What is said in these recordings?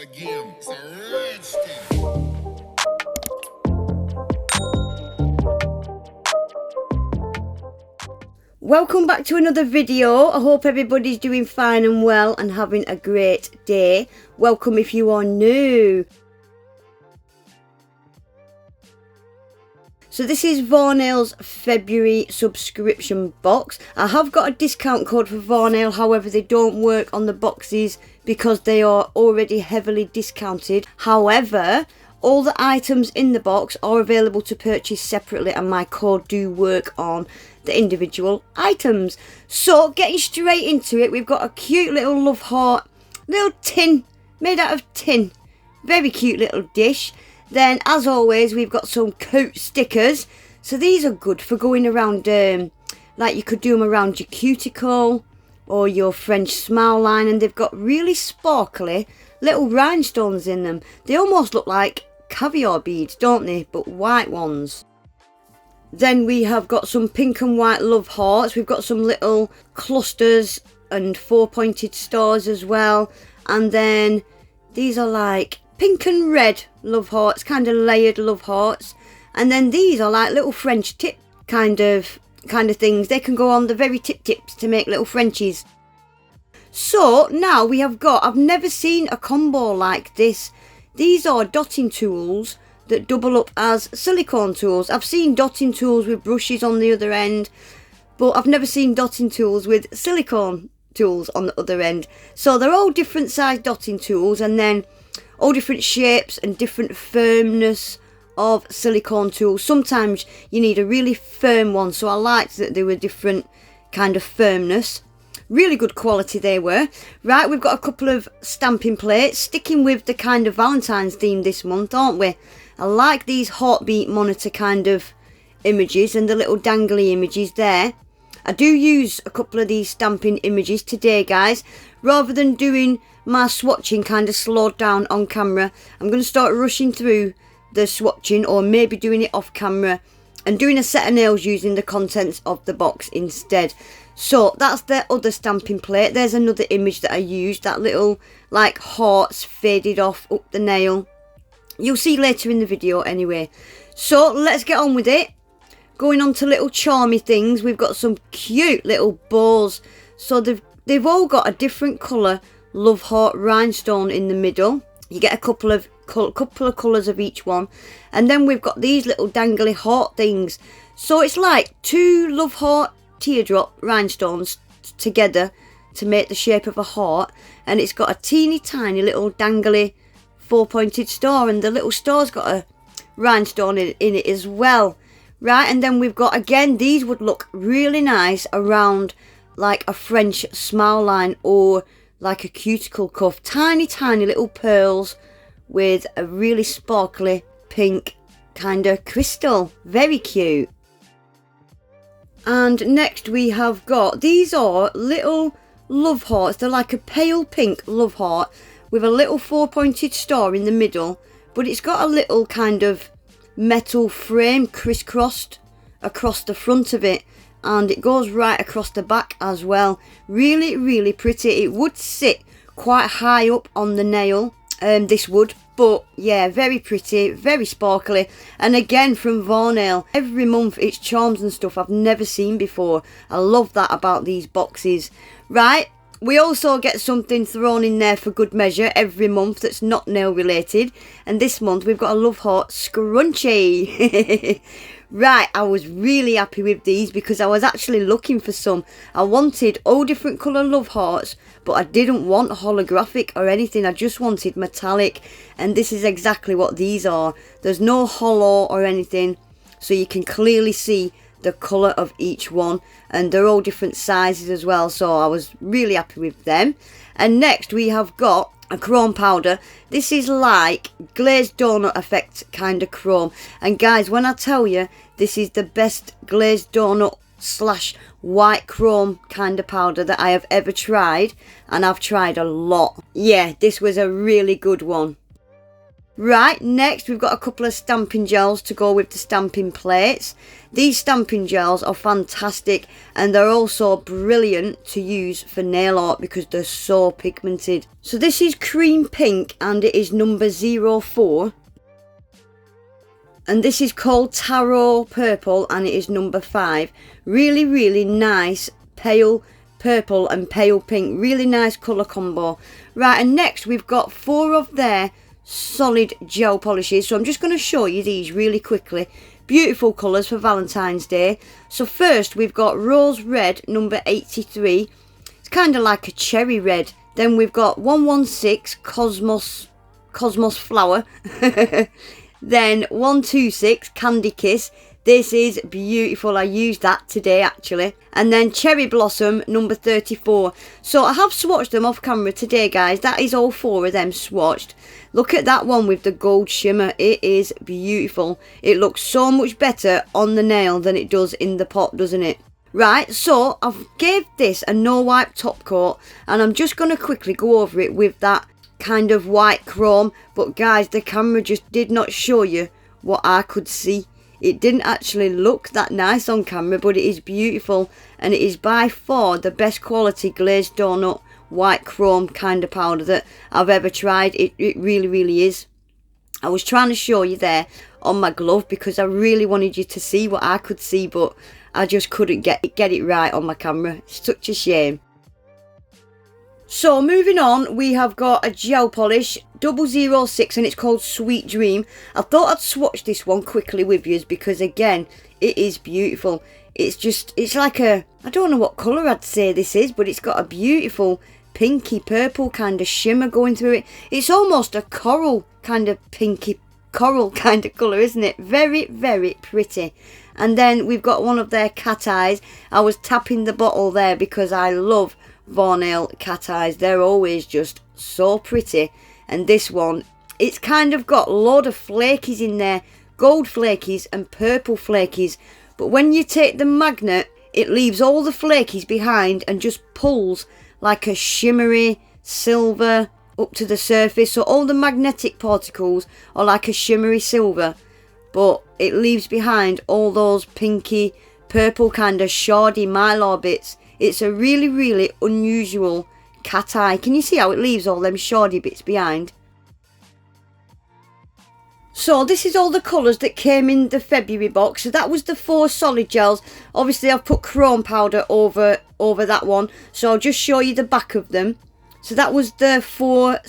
again. It's a rich thing. Welcome back to another video. I hope everybody's doing fine and well and having a great day. Welcome if you are new. So this is Varnail's February subscription box. I have got a discount code for Varnail, however they don't work on the boxes because they are already heavily discounted. However, all the items in the box are available to purchase separately and my code do work on the individual items. So getting straight into it, we've got a cute little love heart, little tin, made out of tin. Very cute little dish. Then, as always, we've got some coat stickers. So these are good for going around, like you could do them around your cuticle or your French smile line. And they've got really sparkly little rhinestones in them. They almost look like caviar beads, don't they? But white ones. Then we have got some pink and white love hearts. We've got some little clusters and 4-pointed stars as well. And then these are like pink and red love hearts, kind of layered love hearts. And then these are like little French tip kind of things. They can go on the very tips to make little Frenchies. So now we have got, I've never seen a combo like this. These are dotting tools that double up as silicone tools. I've seen dotting tools with brushes on the other end, but I've never seen dotting tools with silicone tools on the other end. So they're all different size dotting tools and then all different shapes and different firmness of silicone tools. Sometimes you need a really firm one, so I liked that they were different kind of firmness. Really good quality they were. Right, we've got a couple of stamping plates, sticking with the kind of Valentine's theme this month, aren't we? I like these heartbeat monitor kind of images and the little dangly images there. I do use a couple of these stamping images today, guys. Rather than doing my swatching kind of slowed down on camera, I'm going to start rushing through the swatching, or maybe doing it off camera and doing a set of nails using the contents of the box instead. So that's the other stamping plate. There's another image that I used, that little like hearts faded off up the nail. You'll see later in the video anyway. So let's get on with it. Going on to little charmy things, we've got some cute little bows. So they've all got a different colour love heart rhinestone in the middle. You get a couple of colours of each one. And then we've got these little dangly heart things. So it's like two love heart teardrop rhinestones together to make the shape of a heart. And it's got a teeny tiny little dangly 4-pointed star. And the little star's got a rhinestone in it as well. Right, and then we've got, again, these would look really nice around like a French smile line or like a cuticle cuff. Tiny, tiny little pearls with a really sparkly pink kind of crystal. Very cute. And next we have got, these are little love hearts. They're like a pale pink love heart with a little 4-pointed star in the middle. But it's got a little kind of metal frame crisscrossed across the front of it, and it goes right across the back as well. Really, really pretty. It would sit quite high up on the nail, this would, but yeah, very pretty, very sparkly. And again from Varnail, every month it's charms and stuff I've never seen before. I love that about these boxes. Right, we also get something thrown in there for good measure every month that's not nail related. And this month we've got a love heart scrunchie. Right, I was really happy with these because I was actually looking for some. I wanted all different colour love hearts, but I didn't want holographic or anything. I just wanted metallic. And this is exactly what these are. There's no hollow or anything, so you can clearly see the colour of each one, and they're all different sizes as well, so I was really happy with them. And next we have got a chrome powder. This is like glazed donut effect kind of chrome, and guys, when I tell you this is the best glazed donut / white chrome kind of powder that I have ever tried, and I've tried a lot, yeah, this was a really good one. Right, next we've got a couple of stamping gels to go with the stamping plates. These stamping gels are fantastic and they're also brilliant to use for nail art because they're so pigmented. So this is cream pink and it is number 04. And this is called Taro Purple and it is number 5. Really, really nice pale purple and pale pink. Really nice colour combo. Right, and next we've got 4 of their solid gel polishes. So I'm just going to show you these really quickly. Beautiful colours for Valentine's Day. So first we've got Rose Red number 83. It's kind of like a cherry red. Then we've got 116 Cosmos Flower. Then 126 Candy Kiss. This is beautiful. I used that today actually. And then Cherry Blossom number 34. So I have swatched them off camera today, guys. That is all 4 of them swatched. Look at that one with the gold shimmer. It is beautiful. It looks so much better on the nail than it does in the pot, doesn't it? Right, so I've gave this a no wipe top coat and I'm just going to quickly go over it with that kind of white chrome. But guys, the camera just did not show you what I could see. It didn't actually look that nice on camera, but it is beautiful and it is by far the best quality glazed donut white chrome kind of powder that I've ever tried. It really, really is. I was trying to show you there on my glove because I really wanted you to see what I could see, but I just couldn't get it right on my camera. It's such a shame. So moving on, we have got a gel polish 006 and it's called Sweet Dream. I thought I'd swatch this one quickly with you because again, it is beautiful. It's like a, I don't know what colour I'd say this is, but it's got a beautiful pinky purple kind of shimmer going through it. It's almost a coral kind of pinky coral kind of colour, isn't it? Very, very pretty. And then we've got one of their cat eyes. I was tapping the bottle there because I love Varnail cat eyes. They're always just so pretty. And this one, it's kind of got a load of flakies in there, gold flakies and purple flakies. But when you take the magnet, it leaves all the flakies behind and just pulls like a shimmery silver up to the surface. So all the magnetic particles are like a shimmery silver, but it leaves behind all those pinky purple kind of shardy mylar bits. It's a really, really unusual cat eye. Can you see how it leaves all them shardy bits behind? So this is all the colours that came in the February box. So that was the 4 solid gels. Obviously I've put chrome powder over that one. So I'll just show you the back of them. So that was the 4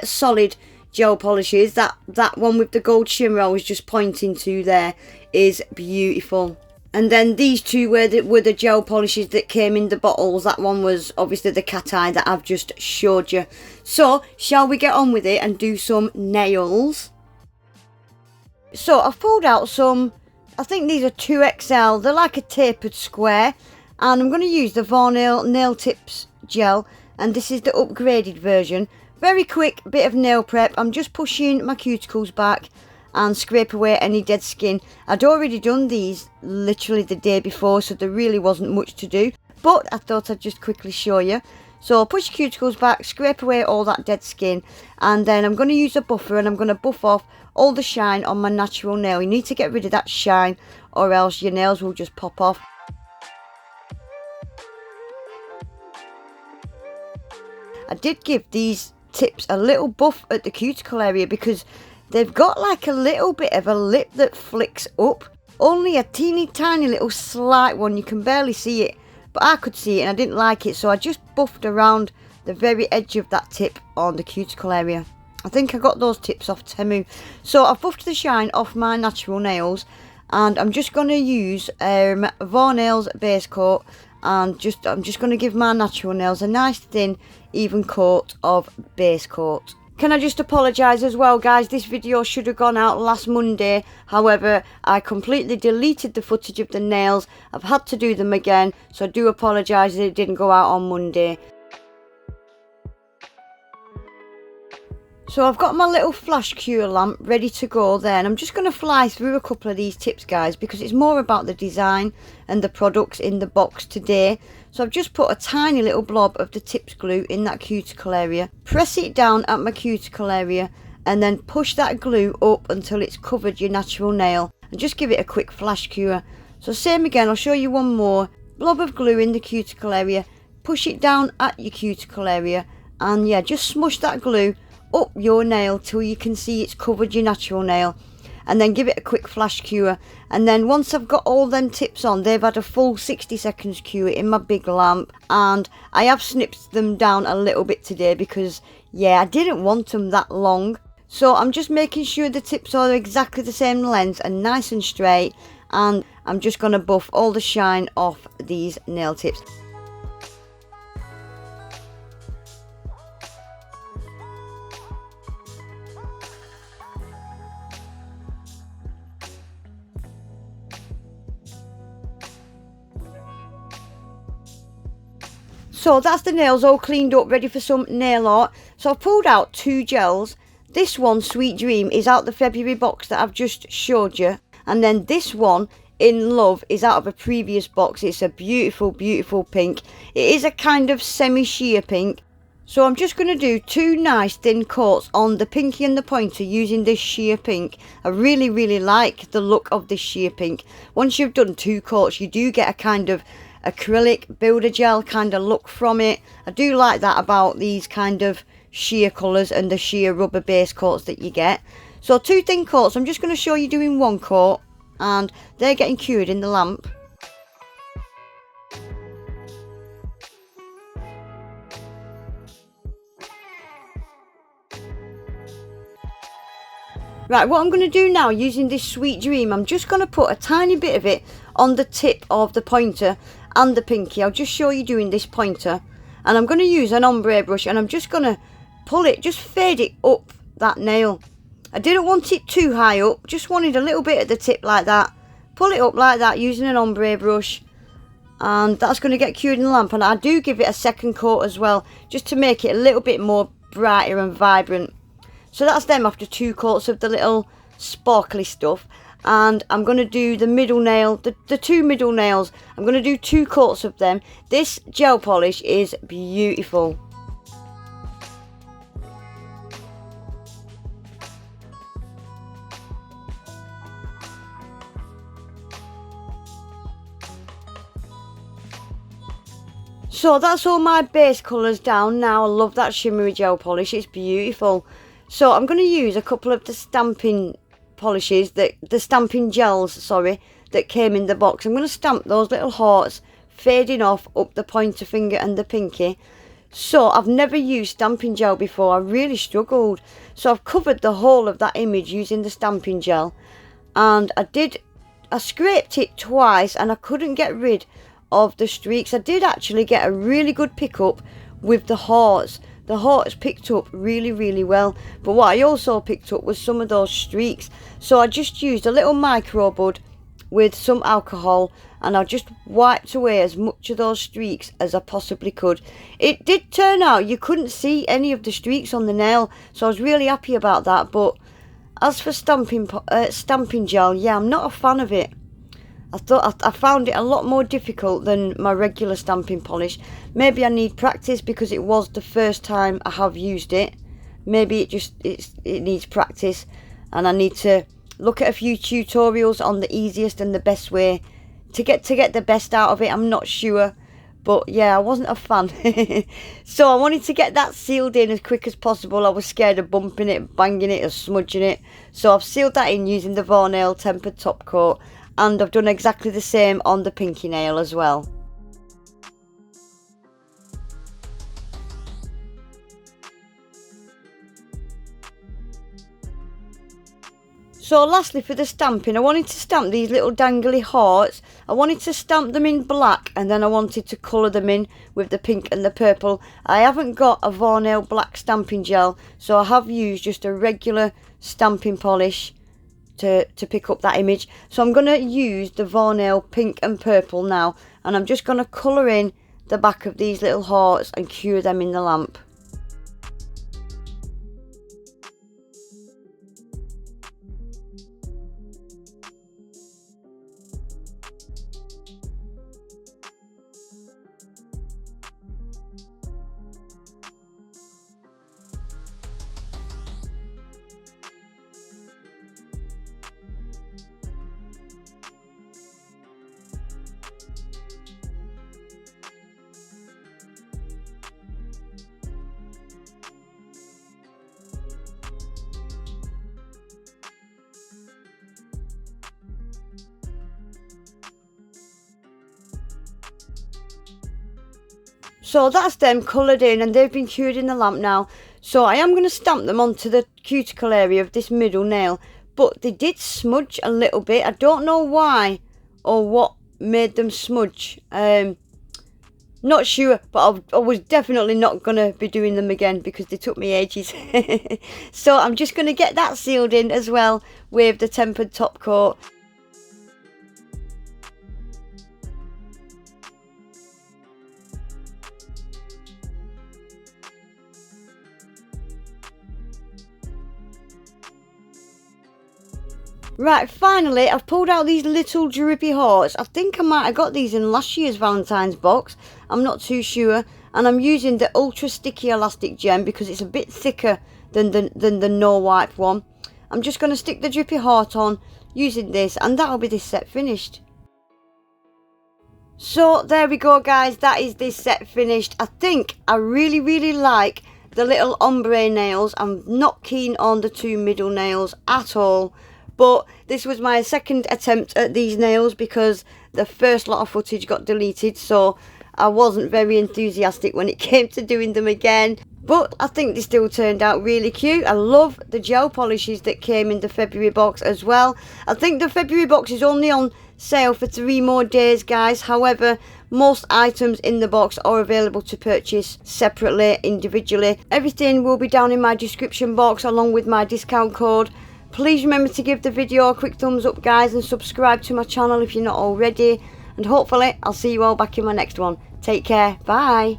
solid gel polishes. That one with the gold shimmer I was just pointing to there is beautiful. And then these 2 were the gel polishes that came in the bottles. That one was obviously the cat eye that I've just showed you. So shall we get on with it and do some nails? So I've pulled out some, I think these are 2XL. They're like a tapered square. And I'm going to use the Varnail nail tips gel. And this is the upgraded version. Very quick bit of nail prep. I'm just pushing my cuticles back and scrape away any dead skin. I'd already done these literally the day before, so there really wasn't much to do. But I thought I'd just quickly show you. So push your cuticles back, scrape away all that dead skin. And then I'm going to use a buffer and I'm going to buff off all the shine on my natural nail. You need to get rid of that shine or else your nails will just pop off. I did give these tips a little buff at the cuticle area because they've got like a little bit of a lip that flicks up. Only a teeny tiny little slight one, you can barely see it. But I could see it and I didn't like it, so I just buffed around the very edge of that tip on the cuticle area. I think I got those tips off Temu. So I've buffed the shine off my natural nails and I'm just going to use Varnail's base coat and I'm just going to give my natural nails a nice thin even coat of base coat. Can I just apologise as well, guys? This video should have gone out last Monday. However, I completely deleted the footage of the nails. I've had to do them again, so I do apologise that it didn't go out on Monday. So I've got my little flash cure lamp ready to go there, and I'm just going to fly through a couple of these tips, guys, because it's more about the design and the products in the box today. So I've just put a tiny little blob of the tips glue in that cuticle area, press it down at my cuticle area and then push that glue up until it's covered your natural nail, and just give it a quick flash cure. So same again, I'll show you one more. Blob of glue in the cuticle area, push it down at your cuticle area, and yeah, just smush that glue up your nail till you can see it's covered your natural nail, and then give it a quick flash cure. And then once I've got all them tips on, they've had a full 60 seconds cure in my big lamp, and I have snipped them down a little bit today because yeah, I didn't want them that long. So I'm just making sure the tips are exactly the same length and nice and straight, and I'm just going to buff all the shine off these nail tips. So that's the nails all cleaned up, ready for some nail art. So I've pulled out 2 gels. This one, Sweet Dream, is out the February box that I've just showed you. And then this one, In Love, is out of a previous box. It's a beautiful, beautiful pink. It is a kind of semi-sheer pink. So I'm just going to do 2 nice thin coats on the pinky and the pointer using this sheer pink. I really, really like the look of this sheer pink. Once you've done 2 coats, you do get a kind of acrylic builder gel kind of look from it. I do like that about these kind of sheer colours and the sheer rubber base coats that you get. So 2 thin coats. I'm just going to show you doing 1 coat, and they're getting cured in the lamp. Right, what I'm going to do now using this Sweet Dream, I'm just going to put a tiny bit of it on the tip of the pointer and the pinky. I'll just show you doing this pointer, and I'm going to use an ombre brush, and I'm just going to pull it, just fade it up that nail. I didn't want it too high up, just wanted a little bit at the tip like that. Pull it up like that using an ombre brush, and that's going to get cured in the lamp. And I do give it a 2nd coat as well, just to make it a little bit more brighter and vibrant. So that's them after 2 coats of the little sparkly stuff. And I'm going to do the middle nail, the 2 middle nails. I'm going to do 2 coats of them. This gel polish is beautiful. So that's all my base colours down now. I love that shimmery gel polish, it's beautiful. So I'm going to use a couple of the stamping polishes, the stamping gels, sorry, that came in the box. I'm going to stamp those little hearts fading off up the pointer finger and the pinky. So I've never used stamping gel before, I really struggled. So I've covered the whole of that image using the stamping gel, and I scraped it twice and I couldn't get rid of the streaks. I did actually get a really good pickup with the hearts. The hearts picked up really, really well, but what I also picked up was some of those streaks. So I just used a little micro bud with some alcohol, and I just wiped away as much of those streaks as I possibly could. It did turn out you couldn't see any of the streaks on the nail, so I was really happy about that. But as for stamping gel, yeah, I'm not a fan of it. I found it a lot more difficult than my regular stamping polish. Maybe I need practice because it was the first time I have used it. Maybe it needs practice, and I need to look at a few tutorials on the easiest and the best way to get the best out of it. I'm not sure, but yeah, I wasn't a fan. So I wanted to get that sealed in as quick as possible. I was scared of bumping it, banging it or smudging it. So I've sealed that in using the Varnail tempered top coat. And I've done exactly the same on the pinky nail as well. So lastly, for the stamping, I wanted to stamp these little dangly hearts. I wanted to stamp them in black, and then I wanted to colour them in with the pink and the purple. I haven't got a Varnail black stamping gel, so I have used just a regular stamping polish to pick up that image. So I'm going to use the Varnail pink and purple now, and I'm just going to colour in the back of these little hearts and cure them in the lamp. So that's them coloured in, and they've been cured in the lamp now. So I am going to stamp them onto the cuticle area of this middle nail. But they did smudge a little bit. I don't know why or what made them smudge. Not sure, but I was definitely not going to be doing them again because they took me ages. So I'm just going to get that sealed in as well with the tempered top coat. Right, finally, I've pulled out these little drippy hearts. I think I might have got these in last year's Valentine's box. I'm not too sure. And I'm using the ultra sticky elastic gem because it's a bit thicker than the no wipe one. I'm just going to stick the drippy heart on using this, and that'll be this set finished. So there we go, guys. That is this set finished. I think I really like the little ombre nails. I'm not keen on the two middle nails at all. But this was my second attempt at these nails because the first lot of footage got deleted, so I wasn't very enthusiastic when it came to doing them again. But I think they still turned out really cute. I love the gel polishes that came in the February box as well. I think the February box is only on sale for 3 more days, guys. However, most items in the box are available to purchase separately, individually. Everything will be down in my description box along with my discount code. Please remember to give the video a quick thumbs up, guys, and subscribe to my channel if you're not already. And hopefully I'll see you all back in my next one. Take care. Bye.